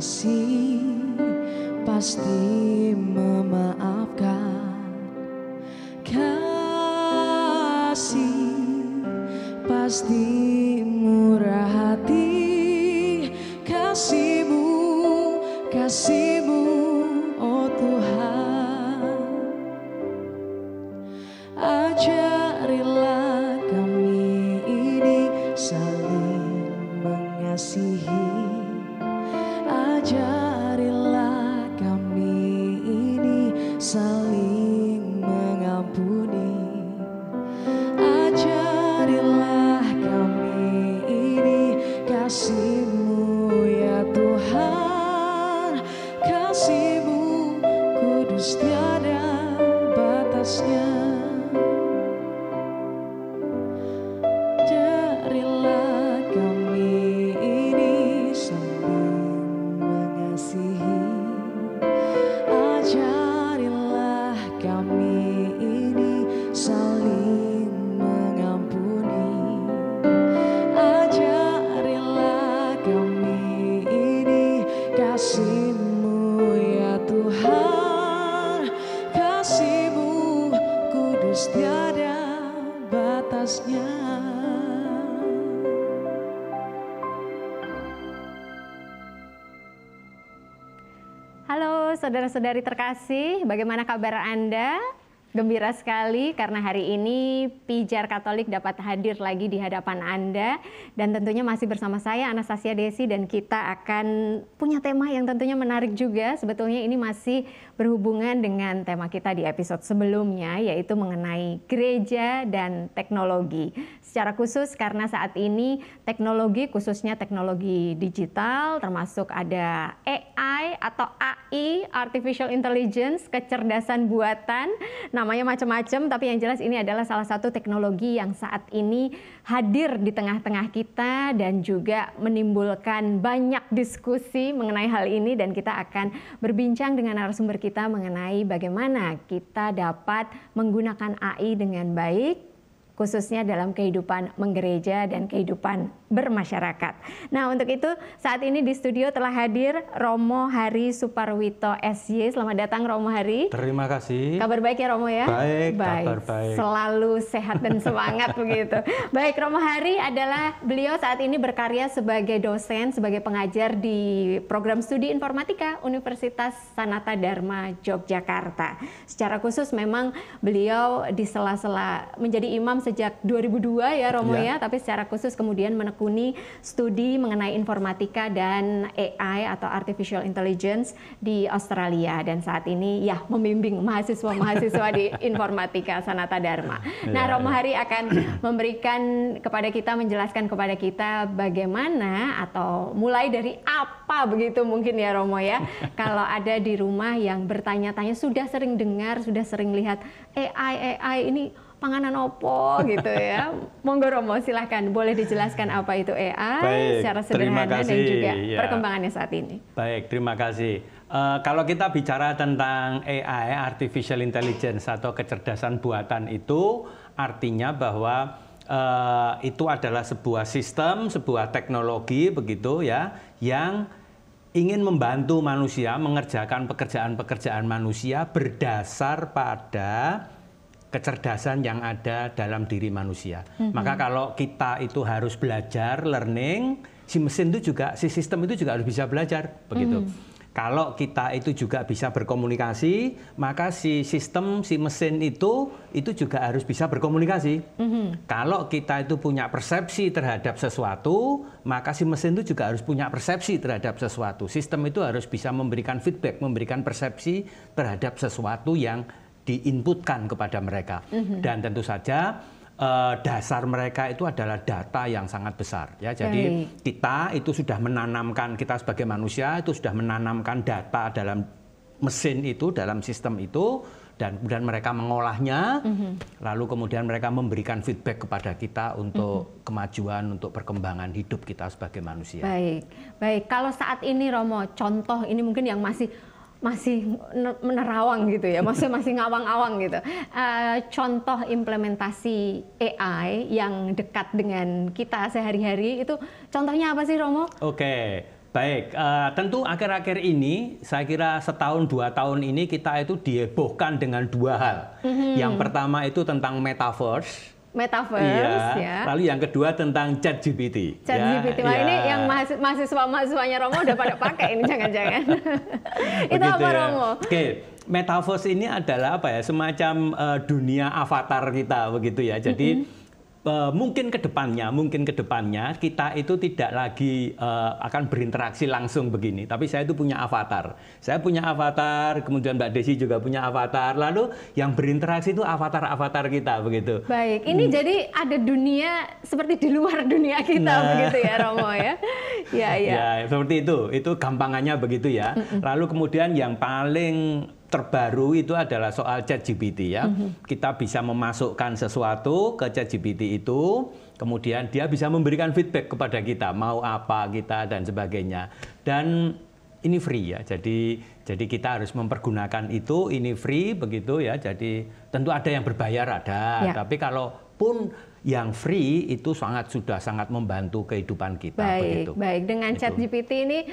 kasih pasti memaafkan, kasih pasti murah hati, kasih-Mu, kasih-Mu, oh Tuhan. Ajarilah kami ini saling mengasihi, ajarilah kami ini saling mengampuni, ajarilah kami ini kasih-Mu ya Tuhan, kasih-Mu kudus tiada batasnya. Ajarilah kami ini saling mengasihi, ajarilah kami ini saling mengampuni, ajarilah kami ini kasih-Mu ya Tuhan, kasih-Mu kudus tiada batasnya. Halo saudara-saudari terkasih, bagaimana kabar Anda? Gembira sekali karena hari ini Pijar Katolik dapat hadir lagi di hadapan Anda. Dan tentunya masih bersama saya Anastasia Desi, dan kita akan punya tema yang tentunya menarik juga. Sebetulnya ini masih berhubungan dengan tema kita di episode sebelumnya, yaitu mengenai gereja dan teknologi. Secara khusus karena saat ini teknologi, khususnya teknologi digital, termasuk ada AI atau AI, Artificial Intelligence, kecerdasan buatan, namanya macam-macam, tapi yang jelas ini adalah salah satu teknologi yang saat ini hadir di tengah-tengah kita dan juga menimbulkan banyak diskusi mengenai hal ini, dan kita akan berbincang dengan narasumber kita mengenai bagaimana kita dapat menggunakan AI dengan baik, khususnya dalam kehidupan menggereja dan kehidupan bermasyarakat. Nah, untuk itu saat ini di studio telah hadir Romo Hari Suparwito SY. Selamat datang Romo Hari. Terima kasih. Kabar baik ya Romo ya? Baik, kabar baik. Selalu sehat dan semangat begitu. Baik, Romo Hari adalah beliau saat ini berkarya sebagai dosen, sebagai pengajar di program studi informatika Universitas Sanata Dharma Yogyakarta. Secara khusus memang beliau di sela-sela menjadi imam sejak 2002 ya Romo ya, tapi secara khusus kemudian menekuni studi mengenai informatika dan AI atau Artificial Intelligence di Australia, dan saat ini ya membimbing mahasiswa-mahasiswa di informatika Sanata Dharma. Nah, Romo Hari akan memberikan kepada kita, menjelaskan kepada kita bagaimana atau mulai dari apa begitu mungkin ya Romo ya. Kalau ada di rumah yang bertanya-tanya, sudah sering dengar, sudah sering lihat AI ini panganan opo gitu ya. Monggo Romo, silahkan boleh dijelaskan apa itu AI. Baik, secara sederhana dan juga perkembangannya saat ini. Baik, terima kasih. Kalau kita bicara tentang AI, Artificial Intelligence atau kecerdasan buatan, itu artinya bahwa itu adalah sebuah sistem, sebuah teknologi begitu ya, yang ingin membantu manusia mengerjakan pekerjaan-pekerjaan manusia berdasar pada kecerdasan yang ada dalam diri manusia. Maka kalau kita itu harus belajar, learning, si mesin itu juga, si sistem itu juga harus bisa belajar, begitu. Kalau kita itu juga bisa berkomunikasi, maka si sistem, si mesin itu juga harus bisa berkomunikasi. Kalau kita itu punya persepsi terhadap sesuatu, maka si mesin itu juga harus punya persepsi terhadap sesuatu. Sistem itu harus bisa memberikan feedback, memberikan persepsi terhadap sesuatu yang diinputkan kepada mereka. Dan tentu saja dasar mereka itu adalah data yang sangat besar ya. Jadi kita itu sudah menanamkan, kita sebagai manusia itu sudah menanamkan data dalam mesin itu, dalam sistem itu, dan kemudian mereka mengolahnya, lalu kemudian mereka memberikan feedback kepada kita untuk kemajuan, untuk perkembangan hidup kita sebagai manusia. Baik. Kalau saat ini Romo, contoh ini mungkin yang masih menerawang gitu ya, masih ngawang-awang gitu. Contoh implementasi AI yang dekat dengan kita sehari-hari itu contohnya apa sih Romo? Oke, Baik, tentu akhir-akhir ini, saya kira setahun 2 tahun ini kita itu dihebohkan dengan 2 hal. Yang pertama itu tentang metaverse. Metaverse, ya. Lalu yang kedua tentang ChatGPT. ChatGPT, wah ini yang mahasiswanya Romo udah pada pakai ini jangan-jangan. Itu apa Romo? Oke, metaverse ini adalah apa ya? Semacam dunia avatar kita begitu ya. Jadi mungkin kedepannya kita itu tidak lagi akan berinteraksi langsung begini, tapi saya itu punya avatar. Saya punya avatar, kemudian Mbak Desi juga punya avatar. Lalu yang berinteraksi itu avatar-avatar kita begitu. Baik, ini jadi ada dunia seperti di luar dunia kita begitu ya Romo ya. Ya, seperti itu. Itu gampangannya begitu ya. Lalu kemudian yang paling terbaru itu adalah soal ChatGPT ya. Kita bisa memasukkan sesuatu ke ChatGPT itu, kemudian dia bisa memberikan feedback kepada kita, mau apa kita dan sebagainya. Dan ini free ya. Jadi kita harus mempergunakan itu, ini free begitu ya. Jadi tentu ada yang berbayar ada, tapi kalaupun yang free itu sudah sangat membantu kehidupan kita. Baik. Dengan ChatGPT ini,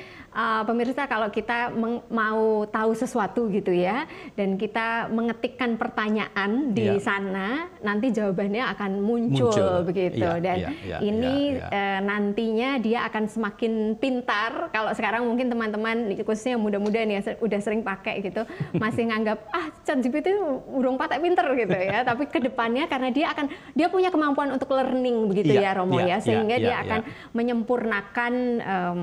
pemirsa kalau kita mau tahu sesuatu gitu ya, dan kita mengetikkan pertanyaan di sana, nanti jawabannya akan muncul begitu. Dan ini nantinya dia akan semakin pintar. Kalau sekarang mungkin teman-teman, khususnya yang muda-muda nih, udah sering pakai gitu, masih nganggap ChatGPT urung patek pinter gitu ya. Tapi kedepannya karena dia punya kemampuan untuk learning begitu ya Romo ya, sehingga dia akan menyempurnakan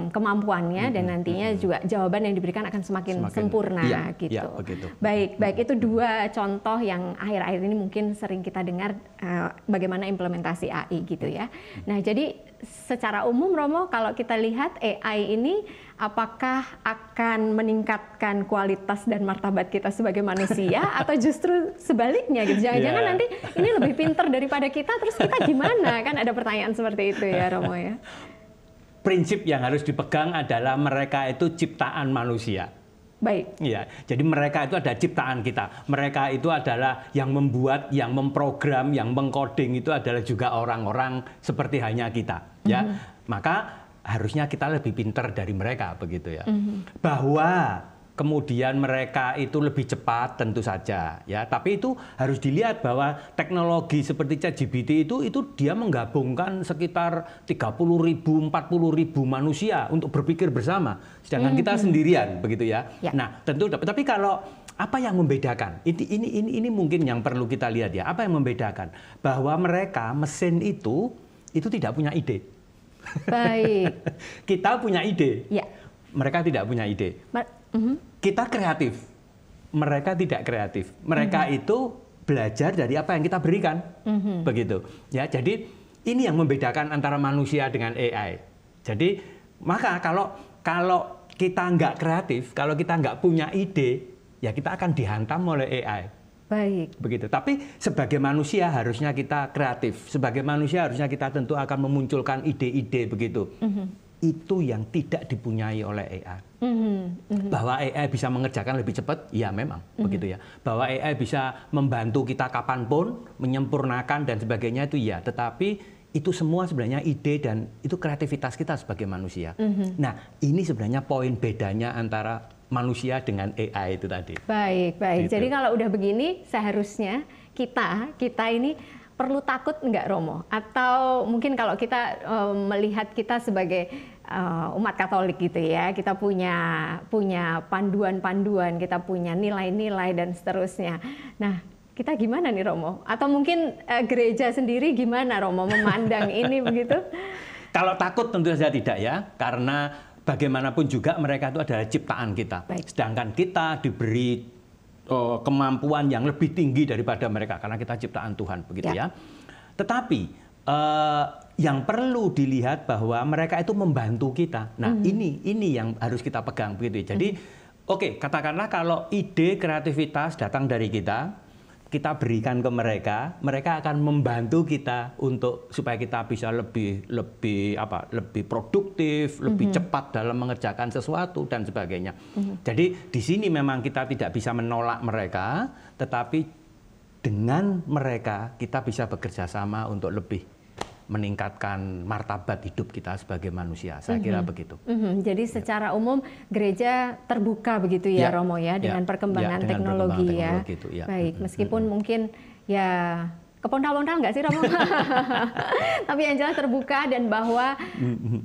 kemampuannya dan nantinya juga jawaban yang diberikan akan semakin sempurna gitu. Baik itu 2 contoh yang akhir-akhir ini mungkin sering kita dengar bagaimana implementasi AI gitu ya. Nah jadi secara umum Romo kalau kita lihat AI ini apakah akan meningkatkan kualitas dan martabat kita sebagai manusia atau justru sebaliknya gitu. Jangan-jangan nanti ini lebih pintar daripada kita, terus kita gimana? Kan ada pertanyaan seperti itu ya Romo ya. Prinsip yang harus dipegang adalah mereka itu ciptaan manusia. Baik. Iya, jadi mereka itu ada ciptaan kita. Mereka itu adalah yang membuat, yang memprogram, yang mengcoding itu adalah juga orang-orang seperti hanya kita, ya. Maka harusnya kita lebih pintar dari mereka begitu ya. Bahwa kemudian mereka itu lebih cepat tentu saja ya, tapi itu harus dilihat bahwa teknologi seperti ChatGPT itu dia menggabungkan sekitar 30.000 40.000 manusia untuk berpikir bersama, sedangkan kita sendirian begitu ya. Nah tentu, tapi kalau apa yang membedakan ini mungkin yang perlu kita lihat ya, apa yang membedakan bahwa mereka mesin itu tidak punya ide. Baik. Kita punya ide, mereka tidak punya ide. Kita kreatif, mereka tidak kreatif. Mereka itu belajar dari apa yang kita berikan, begitu. Ya, jadi ini yang membedakan antara manusia dengan AI. Jadi maka kalau kita nggak kreatif, kalau kita nggak punya ide, ya kita akan dihantam oleh AI. Baik. Begitu. Tapi sebagai manusia harusnya kita kreatif. Sebagai manusia harusnya kita tentu akan memunculkan ide-ide begitu. Itu yang tidak dipunyai oleh AI. Bahwa AI bisa mengerjakan lebih cepat, ya memang begitu ya. Bahwa AI bisa membantu kita kapanpun, menyempurnakan dan sebagainya itu ya. Tetapi itu semua sebenarnya ide dan itu kreativitas kita sebagai manusia. Nah ini sebenarnya poin bedanya antara manusia dengan AI itu tadi. Baik. Gitu. Jadi kalau udah begini seharusnya kita ini perlu takut nggak Romo? Atau mungkin kalau kita melihat kita sebagai umat Katolik gitu ya, kita punya panduan-panduan, kita punya nilai-nilai dan seterusnya. Nah, kita gimana nih Romo? Atau mungkin gereja sendiri gimana Romo memandang ini begitu? Kalau takut tentu saja tidak ya, karena bagaimanapun juga mereka itu adalah ciptaan kita. Baik. Sedangkan kita diberi kemampuan yang lebih tinggi daripada mereka karena kita ciptaan Tuhan begitu ya. Tetapi yang perlu dilihat bahwa mereka itu membantu kita. Nah, ini yang harus kita pegang begitu. Jadi oke, katakanlah kalau ide kreativitas datang dari kita berikan ke mereka, mereka akan membantu kita untuk supaya kita bisa lebih produktif, lebih cepat dalam mengerjakan sesuatu dan sebagainya. Jadi di sini memang kita tidak bisa menolak mereka, tetapi dengan mereka kita bisa bekerja sama untuk lebih meningkatkan martabat hidup kita sebagai manusia. Saya kira begitu. Jadi secara umum gereja terbuka begitu ya, Romo ya, dengan perkembangan teknologi ya. Itu, ya. Baik, meskipun mungkin ya kepontal-pontal nggak sih Romo? Tapi yang jelas terbuka, dan bahwa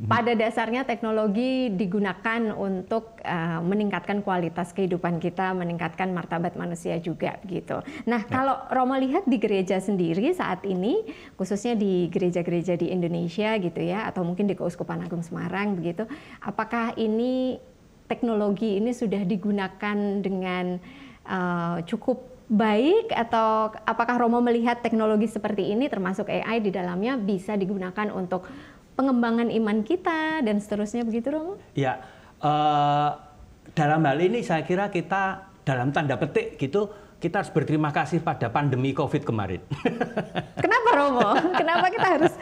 pada dasarnya teknologi digunakan untuk meningkatkan kualitas kehidupan kita, meningkatkan martabat manusia juga gitu. Nah, kalau Romo lihat di gereja sendiri saat ini, khususnya di gereja-gereja di Indonesia gitu ya, atau mungkin di Keuskupan Agung Semarang begitu, apakah ini teknologi ini sudah digunakan dengan cukup baik, atau apakah Romo melihat teknologi seperti ini termasuk AI di dalamnya bisa digunakan untuk pengembangan iman kita dan seterusnya begitu, Romo? Ya, dalam hal ini saya kira kita dalam tanda petik gitu, kita harus berterima kasih pada pandemi COVID kemarin. Kenapa Romo? Kenapa kita harus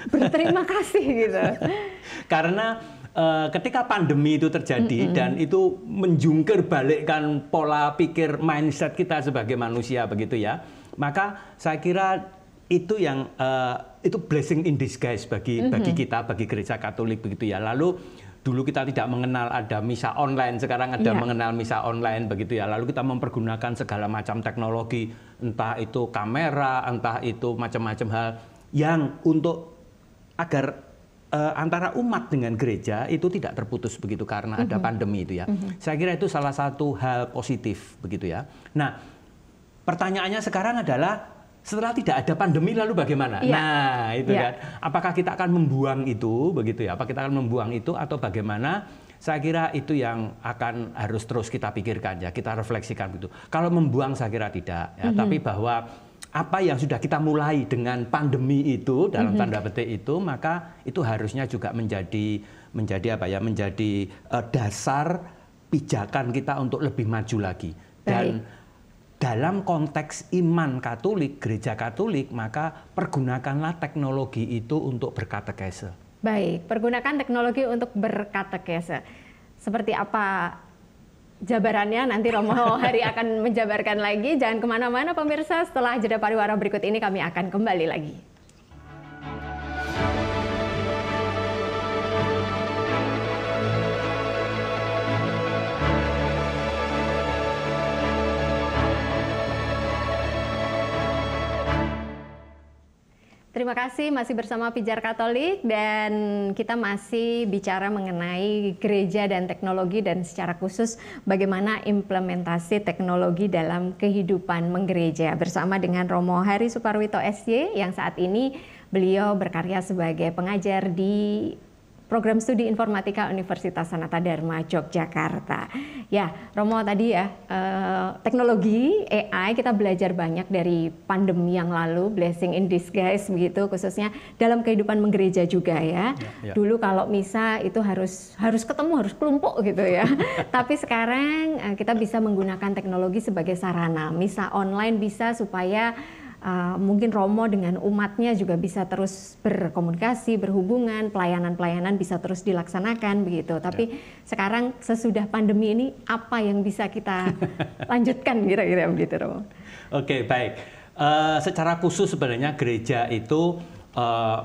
berterima kasih gitu? Karena ketika pandemi itu terjadi dan itu menjungkir balikkan pola pikir mindset kita sebagai manusia begitu ya, maka saya kira itu yang itu blessing in disguise bagi kita, bagi gereja Katolik begitu ya. Lalu dulu kita tidak mengenal ada misa online, sekarang ada mengenal misa online begitu ya. Lalu kita mempergunakan segala macam teknologi, entah itu kamera, entah itu macam-macam hal yang untuk agar antara umat dengan gereja itu tidak terputus begitu karena ada pandemi itu ya. Saya kira itu salah satu hal positif begitu ya. Nah, pertanyaannya sekarang adalah setelah tidak ada pandemi lalu bagaimana? Nah, itu kan. Apakah kita akan membuang itu begitu ya? Apa kita akan membuang itu atau bagaimana? Saya kira itu yang akan harus terus kita pikirkan ya, kita refleksikan begitu. Kalau membuang saya kira tidak ya, tapi bahwa apa yang sudah kita mulai dengan pandemi itu dalam tanda petik itu, maka itu harusnya juga menjadi apa ya, menjadi dasar pijakan kita untuk lebih maju lagi. Dan dalam konteks iman Katolik, gereja Katolik, maka pergunakanlah teknologi itu untuk berkatekese. Baik, pergunakan teknologi untuk berkatekese. Seperti apa jabarannya nanti Romo Hari akan menjabarkan lagi. Jangan kemana-mana pemirsa, setelah jeda pariwara berikut ini kami akan kembali lagi. Terima kasih, masih bersama Pijar Katolik, dan kita masih bicara mengenai gereja dan teknologi, dan secara khusus bagaimana implementasi teknologi dalam kehidupan menggereja bersama dengan Romo Hari Suparwito SY yang saat ini beliau berkarya sebagai pengajar di Program Studi Informatika Universitas Sanata Dharma Yogyakarta. Ya, Romo tadi ya, teknologi AI kita belajar banyak dari pandemi yang lalu, blessing in disguise begitu, khususnya dalam kehidupan menggereja juga ya. Dulu kalau misa itu harus ketemu, harus kelompok gitu ya. Tapi sekarang kita bisa menggunakan teknologi sebagai sarana. Misa online bisa supaya mungkin Romo dengan umatnya juga bisa terus berkomunikasi, berhubungan, pelayanan-pelayanan bisa terus dilaksanakan begitu. Tapi sekarang sesudah pandemi ini apa yang bisa kita lanjutkan kira-kira begitu, Romo? Oke, baik. Secara khusus sebenarnya gereja itu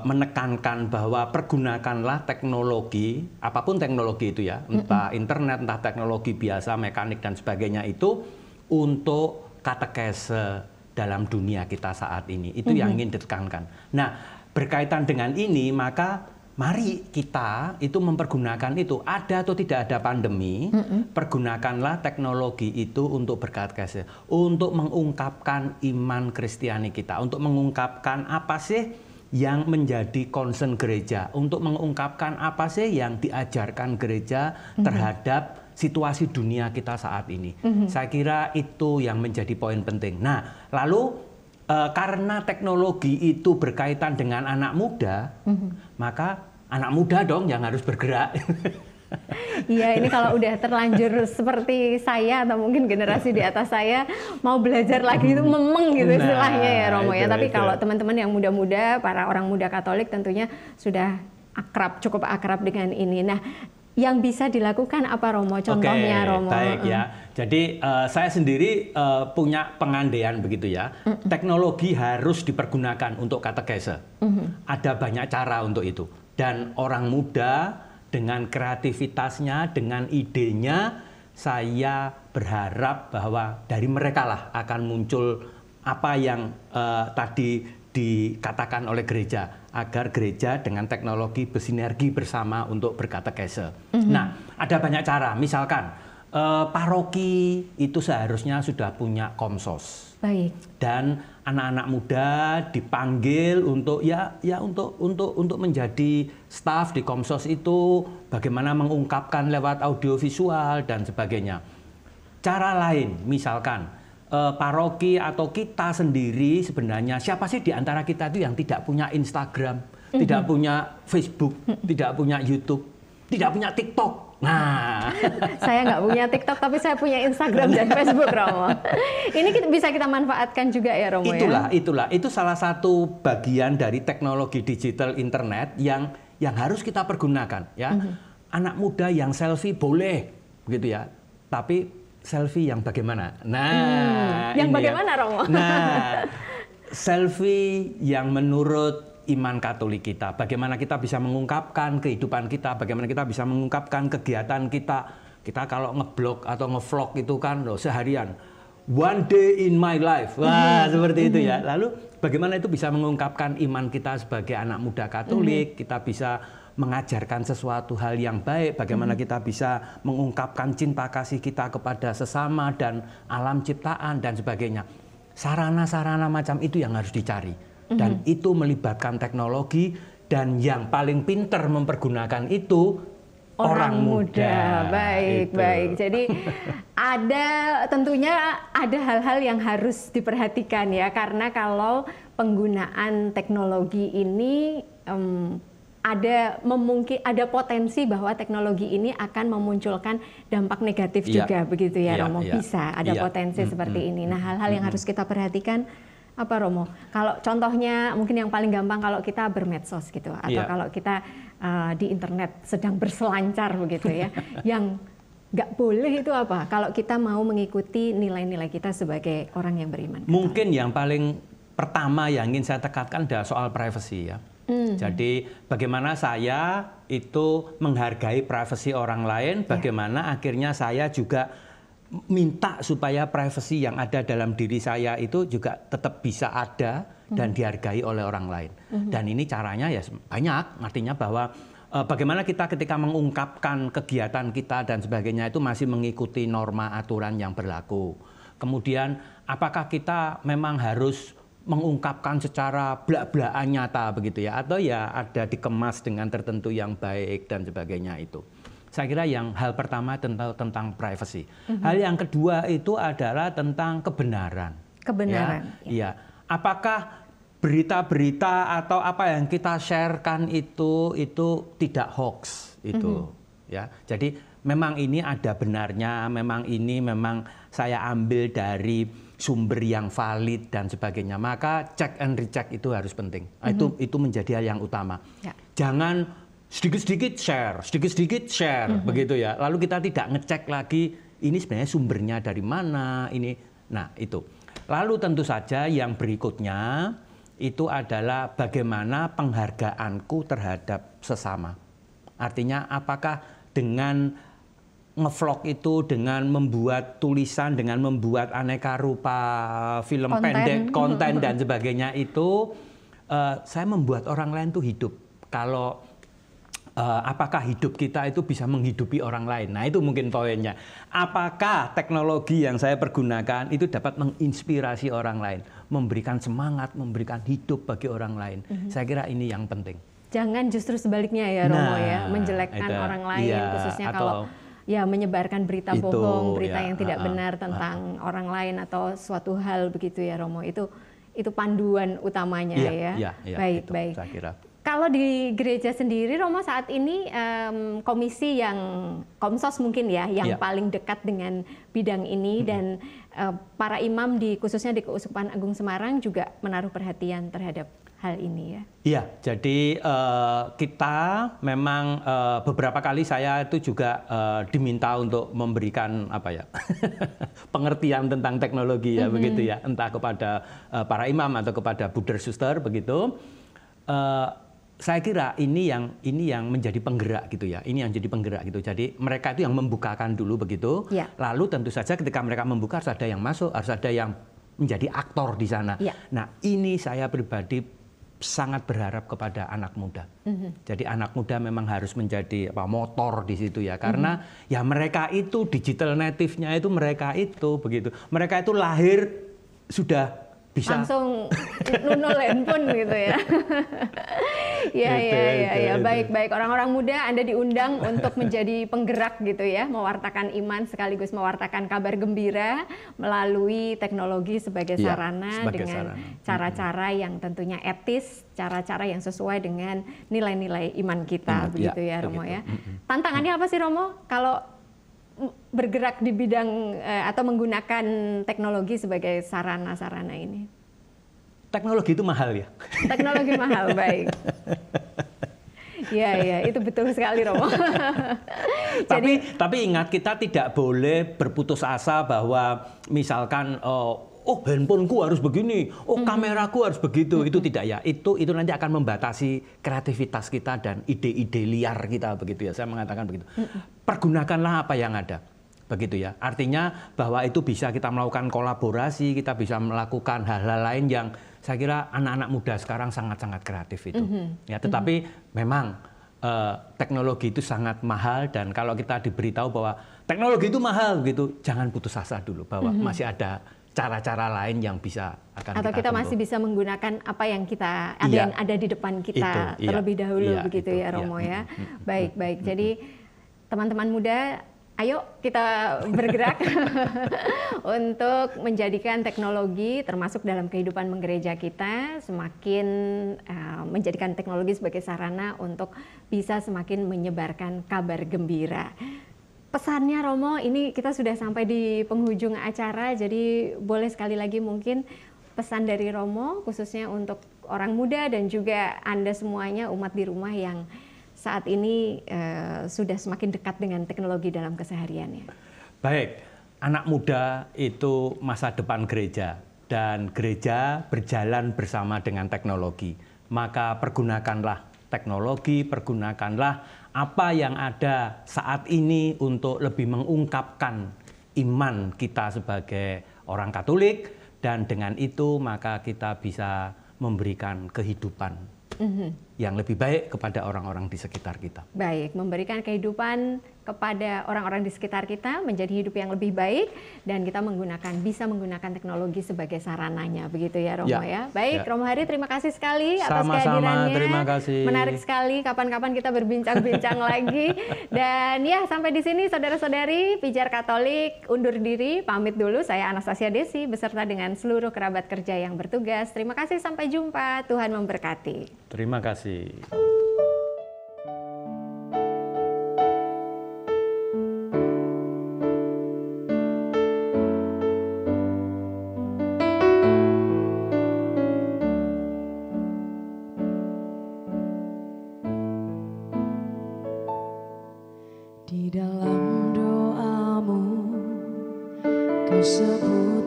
menekankan bahwa pergunakanlah teknologi, apapun teknologi itu ya, entah internet, entah teknologi biasa, mekanik dan sebagainya itu untuk katekese dalam dunia kita saat ini. Itu yang ingin ditekankan. Nah, berkaitan dengan ini, maka mari kita itu mempergunakan itu. Ada atau tidak ada pandemi, pergunakanlah teknologi itu untuk berkatekese, untuk mengungkapkan iman Kristiani kita, untuk mengungkapkan apa sih yang menjadi concern gereja, untuk mengungkapkan apa sih yang diajarkan gereja terhadap situasi dunia kita saat ini. Saya kira itu yang menjadi poin penting. Nah, lalu karena teknologi itu berkaitan dengan anak muda, maka anak muda dong yang harus bergerak. Iya, ini kalau udah terlanjur seperti saya atau mungkin generasi di atas saya mau belajar lagi itu memeng gitu istilahnya ya Romo ya. Tapi kalau teman-teman yang muda-muda, para orang muda Katolik tentunya sudah cukup akrab dengan ini. Nah, yang bisa dilakukan apa Romo? Contohnya Romo. Baik ya. Jadi saya sendiri punya pengandaian begitu ya. Teknologi harus dipergunakan untuk katekese. Ada banyak cara untuk itu. Dan orang muda dengan kreativitasnya, dengan idenya, saya berharap bahwa dari mereka lah akan muncul apa yang tadi dikatakan oleh gereja, agar gereja dengan teknologi bersinergi bersama untuk berkatekese. Nah, ada banyak cara. Misalkan paroki itu seharusnya sudah punya komsos. Baik. Dan anak-anak muda dipanggil untuk untuk menjadi staf di komsos itu, bagaimana mengungkapkan lewat audiovisual dan sebagainya. Cara lain, misalkan paroki atau kita sendiri sebenarnya, siapa sih di antara kita itu yang tidak punya Instagram, tidak punya Facebook, tidak punya YouTube, tidak punya TikTok? Nah, saya nggak punya TikTok, tapi saya punya Instagram dan Facebook, Romo. Ini bisa kita manfaatkan juga ya, Romo. Itulah. Itu salah satu bagian dari teknologi digital internet yang harus kita pergunakan. Ya, anak muda yang selfie boleh, begitu ya. Tapi selfie yang bagaimana? Nah, yang bagaimana, Romo? Nah, selfie yang menurut iman Katolik kita. Bagaimana kita bisa mengungkapkan kehidupan kita, bagaimana kita bisa mengungkapkan kegiatan kita. Kita kalau ngeblog atau ngevlog itu kan seharian. One day in my life. Wah, seperti itu ya. Lalu bagaimana itu bisa mengungkapkan iman kita sebagai anak muda Katolik, kita bisa mengajarkan sesuatu hal yang baik, bagaimana kita bisa mengungkapkan cinta kasih kita kepada sesama dan alam ciptaan dan sebagainya. Sarana-sarana macam itu yang harus dicari. Dan itu melibatkan teknologi, dan yang paling pinter mempergunakan itu orang muda. Baik. Jadi tentunya ada hal-hal yang harus diperhatikan ya, karena kalau penggunaan teknologi ini ada potensi bahwa teknologi ini akan memunculkan dampak negatif juga, begitu ya, Romo? Bisa ada potensi seperti ini. Nah, hal-hal yang harus kita perhatikan apa, Romo? Kalau contohnya mungkin yang paling gampang kalau kita bermedsos gitu, atau kalau kita di internet sedang berselancar begitu ya, yang nggak boleh itu apa? Kalau kita mau mengikuti nilai-nilai kita sebagai orang yang beriman. Mungkin yang paling pertama yang ingin saya tekankan adalah soal privacy ya. Jadi bagaimana saya itu menghargai privasi orang lain, bagaimana akhirnya saya juga minta supaya privasi yang ada dalam diri saya itu juga tetap bisa ada dan dihargai oleh orang lain. Dan ini caranya ya banyak, artinya bahwa bagaimana kita ketika mengungkapkan kegiatan kita dan sebagainya itu masih mengikuti norma aturan yang berlaku. Kemudian apakah kita memang harus mengungkapkan secara blak-blakan nyata begitu ya, atau ya ada dikemas dengan tertentu yang baik dan sebagainya itu. Saya kira yang hal pertama tentang privacy. Hal yang kedua itu adalah tentang kebenaran. Kebenaran. Ya. Apakah berita-berita atau apa yang kita sharekan itu tidak hoax itu ya. Jadi memang ini ada benarnya, memang saya ambil dari sumber yang valid dan sebagainya, maka check and recheck itu harus penting. Itu menjadi hal yang utama. Ya. Jangan sedikit-sedikit share, begitu ya. Lalu kita tidak ngecek lagi ini sebenarnya sumbernya dari mana ini. Nah itu. Lalu tentu saja yang berikutnya itu adalah bagaimana penghargaanku terhadap sesama. Artinya apakah dengan ngevlog itu, dengan membuat tulisan, dengan membuat aneka rupa film pendek, konten dan sebagainya itu, saya membuat orang lain tuh hidup. Kalau apakah hidup kita itu bisa menghidupi orang lain? Nah itu mungkin poinnya. Apakah teknologi yang saya pergunakan itu dapat menginspirasi orang lain, memberikan semangat, memberikan hidup bagi orang lain? Saya kira ini yang penting. Jangan justru sebaliknya ya, Romo ya, menjelekkan orang lain, khususnya kalau menyebarkan berita bohong, berita yang tidak benar tentang orang lain atau suatu hal begitu ya, Romo. Itu panduan utamanya ya. Baik. Saya kira. Kalau di gereja sendiri, Romo, saat ini komisi yang Komsos mungkin ya, yang paling dekat dengan bidang ini dan para imam khususnya di Keuskupan Agung Semarang juga menaruh perhatian terhadap hal ini ya? Iya, jadi kita memang beberapa kali saya itu juga diminta untuk memberikan apa ya pengertian tentang teknologi ya begitu ya, entah kepada para imam atau kepada Buddha Suster begitu. Saya kira ini yang menjadi penggerak gitu ya, ini yang jadi penggerak gitu. Jadi mereka itu yang membukakan dulu begitu. Ya. Lalu tentu saja ketika mereka membuka harus ada yang masuk, harus ada yang menjadi aktor di sana. Ya. Nah ini saya pribadi sangat berharap kepada anak muda. Jadi anak muda memang harus menjadi motor di situ ya, karena ya mereka itu digital native-nya itu mereka itu begitu. Mereka itu lahir sudah bisa langsung nunul handphone gitu ya. Ya, baik. Orang-orang muda Anda diundang untuk menjadi penggerak gitu ya, mewartakan iman sekaligus mewartakan kabar gembira melalui teknologi sebagai sarana dengan cara-cara yang tentunya etis, cara-cara yang sesuai dengan nilai-nilai iman kita begitu ya Romo ya. Tantangannya apa sih Romo kalau bergerak di bidang atau menggunakan teknologi sebagai sarana-sarana ini? Teknologi itu mahal ya. Teknologi mahal, baik. Ya, itu betul sekali Romo. Tapi ingat, kita tidak boleh berputus asa bahwa misalkan handphoneku harus begini, kameraku harus begitu. Itu tidak ya. Itu nanti akan membatasi kreativitas kita dan ide-ide liar kita begitu ya. Saya mengatakan begitu. Pergunakanlah apa yang ada. Begitu ya. Artinya bahwa itu bisa kita melakukan kolaborasi, kita bisa melakukan hal-hal lain yang saya kira anak-anak muda sekarang sangat-sangat kreatif itu. Ya, tetapi memang teknologi itu sangat mahal, dan kalau kita diberitahu bahwa teknologi itu mahal gitu, jangan putus asa dulu bahwa masih ada cara-cara lain yang bisa atau kita masih bisa menggunakan apa yang kita yang ada di depan kita terlebih dahulu begitu ya Romo ya. Baik. Jadi teman-teman muda, ayo kita bergerak untuk menjadikan teknologi termasuk dalam kehidupan menggereja kita semakin menjadikan teknologi sebagai sarana untuk bisa semakin menyebarkan kabar gembira. Pesannya Romo, ini kita sudah sampai di penghujung acara, jadi boleh sekali lagi mungkin pesan dari Romo khususnya untuk orang muda dan juga Anda semuanya umat di rumah yang saat ini sudah semakin dekat dengan teknologi dalam kesehariannya. Baik, anak muda itu masa depan gereja, dan gereja berjalan bersama dengan teknologi. Maka pergunakanlah teknologi, pergunakanlah apa yang ada saat ini untuk lebih mengungkapkan iman kita sebagai orang Katolik, dan dengan itu maka kita bisa memberikan kehidupan yang lebih baik kepada orang-orang di sekitar kita. Baik, memberikan kehidupan kepada orang-orang di sekitar kita menjadi hidup yang lebih baik, dan kita bisa menggunakan teknologi sebagai sarananya, begitu ya Romo ya. Baik, Romo Hari, terima kasih sekali atas kehadirannya. Terima kasih. Menarik sekali, kapan-kapan kita berbincang-bincang lagi. Dan ya, sampai di sini saudara-saudari Pijar Katolik undur diri, pamit dulu. Saya Anastasia Desi beserta dengan seluruh kerabat kerja yang bertugas. Terima kasih, sampai jumpa. Tuhan memberkati. Terima kasih. Di dalam doamu kau sebut